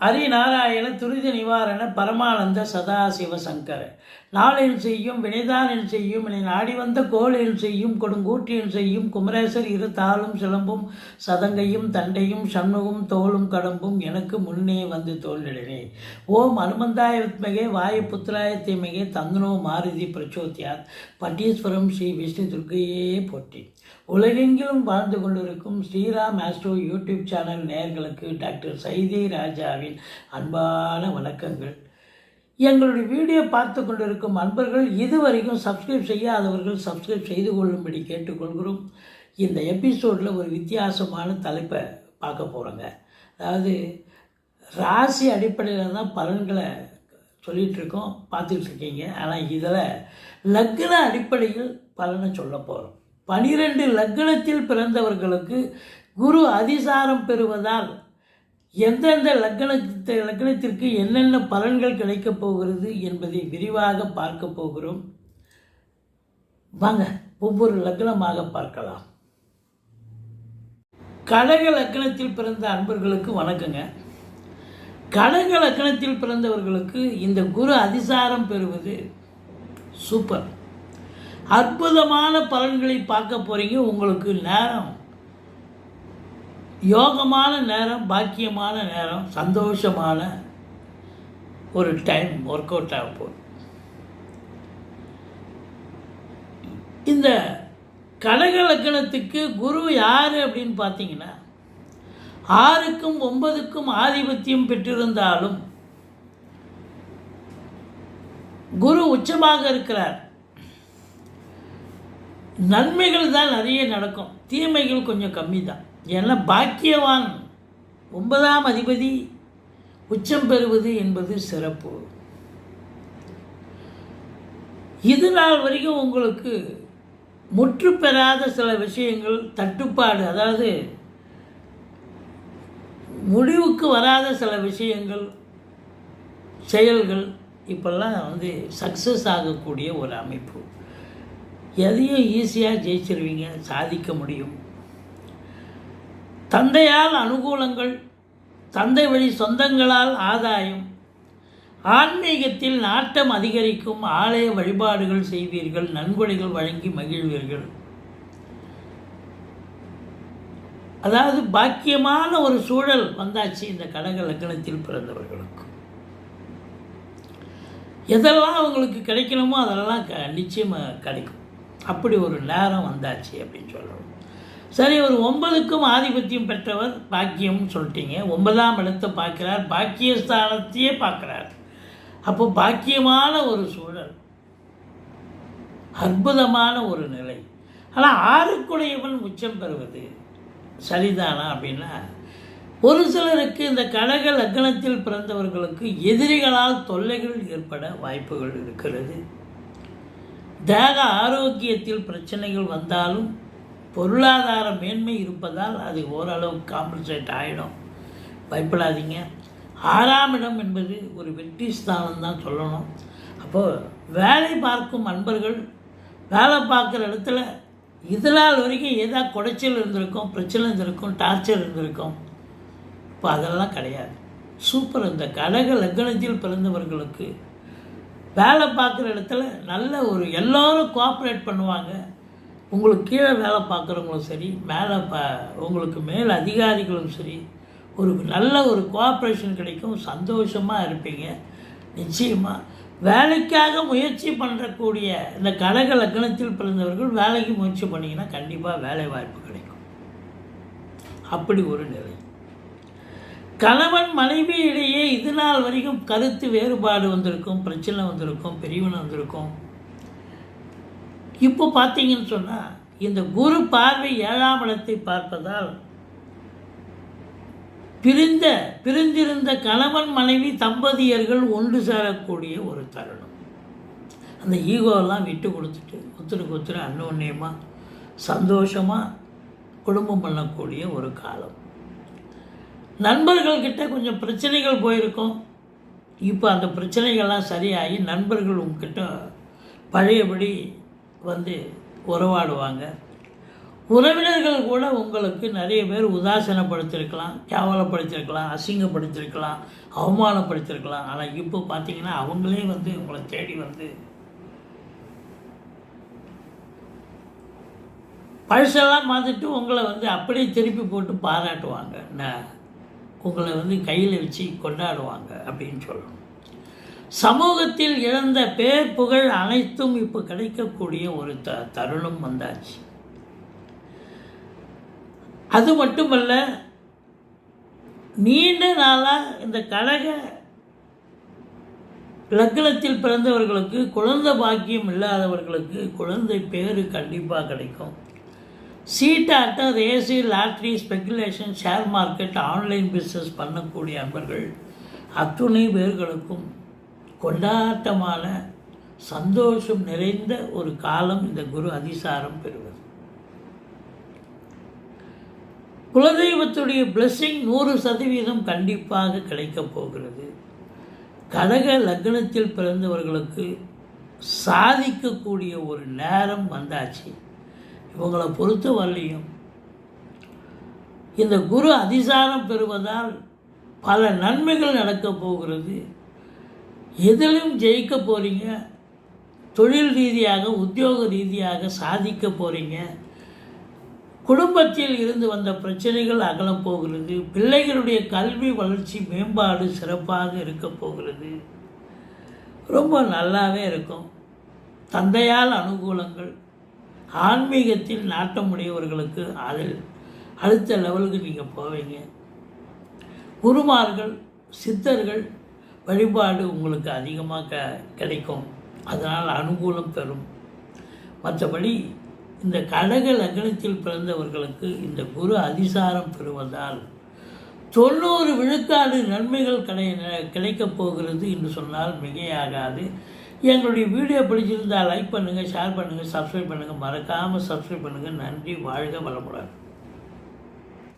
ஹரிநாராயண துரித நிவாரண பரமானந்த சதாசிவ சங்கர நாளில் செய்யும் வினைதானில் செய்யும் இனி நாடி வந்த கோளில் செய்யும் கொடுங்கூற்றில் செய்யும் குமரேசர் இரு தாளும் சிலம்பும் சதங்கையும் தண்டையும் சண்முகும் தோளும் கடம்பும் எனக்கு முன்னே வந்து தோன்றினே. ஓம் அனுமந்தாய வித்மகே வாயு புத்திராய தீமகே தந்தனோ மாருதி பிரச்சோத்யாத் பட்டீஸ்வரம் ஸ்ரீ விஷ்ணு துர்க்கையே போற்றி. உலகெங்கிலும் வாழ்ந்து கொண்டிருக்கும் ஸ்ரீராம் ஆஸ்ட்ரோ யூடியூப் சேனல் நேயர்களுக்கு டாக்டர் சைதி ராஜாவின் அன்பான வணக்கங்கள். எங்களுடைய வீடியோ பார்த்து கொண்டிருக்கும் அன்பர்கள் இதுவரைக்கும் சப்ஸ்கிரைப் செய்யாதவர்கள் சப்ஸ்கிரைப் செய்து கொள்ளும்படி கேட்டுக்கொள்கிறோம். இந்த எபிசோடில் ஒரு வித்தியாசமான தலைப்பை பார்க்க போகிறோங்க. அதாவது ராசி அடிப்படையில் தான் பலன்களை சொல்லிகிட்ருக்கோம், பார்த்துட்ருக்கீங்க. ஆனால் இதில் லக்ன அடிப்படையில் பலனை சொல்ல போகிறோம். 12 லக்னத்தில் பிறந்தவர்களுக்கு குரு அதிசாரம் பெறுவதால் எந்தெந்த லக்னத்திற்கு என்னென்ன பலன்கள் கிடைக்கப் போகிறது என்பதை விரிவாக பார்க்க போகிறோம். வாங்க ஒவ்வொரு லக்னமாக பார்க்கலாம். கடக லக்னத்தில் பிறந்த அன்பர்களுக்கு வணக்கங்க. கடக லக்னத்தில் பிறந்தவர்களுக்கு இந்த குரு அதிசாரம் பெறுவது சூப்பர், அற்புதமான பலன்களை பார்க்க போகிறீங்க. உங்களுக்கு நேரம் யோகமான நேரம், பாக்கியமான நேரம், சந்தோஷமான ஒரு டைம் ஒர்க் அவுட் ஆக போகுது. இந்த கடக லக்னத்துக்கு குரு யார் அப்படின்னு பார்த்தீங்கன்னா 6க்கும் 9க்கும் ஆதிபத்தியம் பெற்றிருந்தாலும் குரு உச்சமாக இருக்கிறார். நன்மைகள் தான் நிறைய நடக்கும், தீமைகள் கொஞ்சம் கம்மி தான். ஏன்னா பாக்கியவான் 9ஆம் அதிபதி உச்சம் பெறுவது என்பது சிறப்பு. இது நாள் வரைக்கும் உங்களுக்கு முற்று பெறாத சில விஷயங்கள், தட்டுப்பாடு, அதாவது முடிவுக்கு வராத சில விஷயங்கள், செயல்கள் இப்பெல்லாம் சக்ஸஸ் ஆகக்கூடிய ஒரு அமைப்பு. எதையும் ஈஸியாக ஜெயிச்சிருவீங்க, சாதிக்க முடியும். தந்தையால் அனுகூலங்கள், தந்தை வழி சொந்தங்களால் ஆதாயம், ஆன்மீகத்தில் நாட்டம் அதிகரிக்கும், ஆலய வழிபாடுகள் செய்வீர்கள், நன்கொடைகள் வழங்கி மகிழ்வீர்கள். அதாவது பாக்கியமான ஒரு சூழல் வந்தாச்சு இந்த கடக லக்னத்தில் பிறந்தவர்களுக்கு. எதெல்லாம் அவங்களுக்கு கிடைக்கணுமோ அதெல்லாம் நிச்சயமாக கிடைக்கும். அப்படி ஒரு நேரம் வந்தாச்சு அப்படின்னு சொல்லணும். சரி, ஒரு 9க்கும் ஆதிபத்தியம் பெற்றவர் பாக்கியம்னு சொல்லிட்டீங்க. 9ஆம் இடத்தை பார்க்குறார், பாக்கியஸ்தானத்தையே பார்க்குறார். அப்போ பாக்கியமான ஒரு சூழல், அற்புதமான ஒரு நிலை. ஆனால் 6க்குடையவன் உச்சம் பெறுவது சரிதானா அப்படின்னா, ஒரு சிலருக்கு இந்த கடக லக்னத்தில் பிறந்தவர்களுக்கு எதிரிகளால் தொல்லைகள் ஏற்பட வாய்ப்புகள் இருக்கிறது. தேக ஆரோக்கியத்தில் பிரச்சனைகள் வந்தாலும் பொருளாதார மேன்மை இருப்பதால் அது ஓரளவு காம்பன்சேட் ஆகிடும். பயப்படாதீங்க. 6ஆம் இடம் என்பது ஒரு வெற்றி ஸ்தானம் தான் சொல்லணும். அப்போது வேலை பார்க்கும் அன்பர்கள் வேலை பார்க்குற இடத்துல இது நாள் வரைக்கும் ஏதாவது குடைச்சல் இருந்திருக்கும், பிரச்சனை இருந்திருக்கும், டார்ச்சர் இருந்திருக்கும். இப்போ அதெல்லாம் கிடையாது. சூப்பர். இந்த கடக லக்னத்தில் பிறந்தவர்களுக்கு வேலை பார்க்குற இடத்துல நல்ல ஒரு எல்லோரும் கோஆப்ரேட் பண்ணுவாங்க. உங்களுக்கு கீழே வேலை பார்க்குறவங்களும் சரி, உங்களுக்கு மேல் அதிகாரிகளும் சரி, ஒரு நல்ல ஒரு கோஆப்ரேஷன் கிடைக்கும். சந்தோஷமாக இருப்பீங்க. நிச்சயமாக வேலைக்காக முயற்சி பண்ணக்கூடிய இந்த கடக லக்னத்தில் பிறந்தவர்கள் வேலைக்கு முயற்சி பண்ணிங்கன்னா கண்டிப்பாக வேலை வாய்ப்பு கிடைக்கும். அப்படி ஒரு நிலை. கணவன் மனைவி இடையே இது நாள் வரைக்கும் கருத்து வேறுபாடு வந்திருக்கும், பிரச்சனை வந்திருக்கும், பிரிவினை வந்திருக்கும். இப்போ பார்த்தீங்கன்னு சொன்னால் இந்த குரு பார்வை 7ஆம் இடத்தை பார்ப்பதால் பிரிந்திருந்த கணவன் மனைவி தம்பதியர்கள் ஒன்று சேரக்கூடிய ஒரு தருணம். அந்த ஈகோவெல்லாம் விட்டு கொடுத்துட்டு ஒருத்தருக்கு ஒருத்தர் அன்னோன்யமாக சந்தோஷமாக குடும்பம் பண்ணக்கூடிய ஒரு காலம். நண்பர்கள்கிட்ட கொஞ்சம் பிரச்சனைகள் போயிருக்கும். இப்போ அந்த பிரச்சனைகள்லாம் சரியாகி நண்பர்கள் உங்ககிட்ட பழையபடி உறவாடுவாங்க. உறவினர்கள் கூட உங்களுக்கு நிறைய பேர் உதாசீனப்படுத்தியிருக்கலாம், கேவலப்படுத்தியிருக்கலாம், அசிங்கப்படுத்தியிருக்கலாம், அவமானப்படுத்தியிருக்கலாம். ஆனால் இப்போ பார்த்தீங்கன்னா அவங்களே வந்து உங்களை தேடி வந்து பழசெல்லாம் பார்த்துட்டு உங்களை வந்து அப்படியே திருப்பி போட்டு பாராட்டுவாங்க, உங்களை வந்து கையில் வச்சு கொண்டாடுவாங்க அப்படின்னு சொல்லணும். சமூகத்தில் இழந்த பேர் புகழ் அனைத்தும் இப்போ கிடைக்கக்கூடிய ஒரு தருணம் வந்தாச்சு. அது மட்டுமல்ல, நீண்ட நாளாக இந்த கடக லக்னத்தில் பிறந்தவர்களுக்கு குழந்தை பாக்கியம் இல்லாதவர்களுக்கு குழந்தை பேர் கண்டிப்பாக கிடைக்கும். சீட்டாட்டம், race, lottery, speculation, share market, online business பண்ணக்கூடிய அன்பர்கள் அத்துணை பேர்களுக்கும் கொண்டாட்டமான சந்தோஷம் நிறைந்த ஒரு காலம் இந்த குரு அதிசாரம் பெறுவது. குலதெய்வத்துடைய பிளெஸ்ஸிங் 100% கண்டிப்பாக கிடைக்கப் போகிறது. கடக லக்னத்தில் பிறந்தவர்களுக்கு சாதிக்கக்கூடிய ஒரு நேரம் வந்தாச்சு. இவங்களை பொறுத்த வரலையும் இந்த குரு அதிசாரம் பெறுவதால் பல நன்மைகள் நடக்கப் போகிறது. எதிலும் ஜெயிக்க போகிறீங்க. தொழில் ரீதியாக, உத்தியோக ரீதியாக சாதிக்க போகிறீங்க. குடும்பத்தில் இருந்து வந்த பிரச்சனைகள் அகலப் போகிறது. பிள்ளைகளுடைய கல்வி வளர்ச்சி மேம்பாடு சிறப்பாக இருக்க போகிறது. ரொம்ப நல்லாவே இருக்கும். தந்தையால் அனுகூலங்கள், ஆன்மீகத்தில் நாட்டமுடையவர்களுக்கு அதில் அடுத்த லெவலுக்கு நீங்கள் போவீங்க. குருமார்கள், சித்தர்கள் வழிபாடு உங்களுக்கு அதிகமாக கிடைக்கும். அதனால் அனுகூலம் பெறும். மற்றபடி இந்த கடக லக்னத்தில் பிறந்தவர்களுக்கு இந்த குரு அதிசாரம் பெறுவதால் 90 விழுக்காடு நன்மைகள் கிடைக்கப் போகிறது என்று சொன்னால் மிகையாகாது. எங்களுடைய வீடியோ பிடிச்சிருந்தால் லைக் பண்ணுங்கள், ஷேர் பண்ணுங்கள், சப்ஸ்கிரைப் பண்ணுங்கள். மறக்காமல் சப்ஸ்கிரைப் பண்ணுங்கள். நன்றி. வாழ்க வளமுடன்.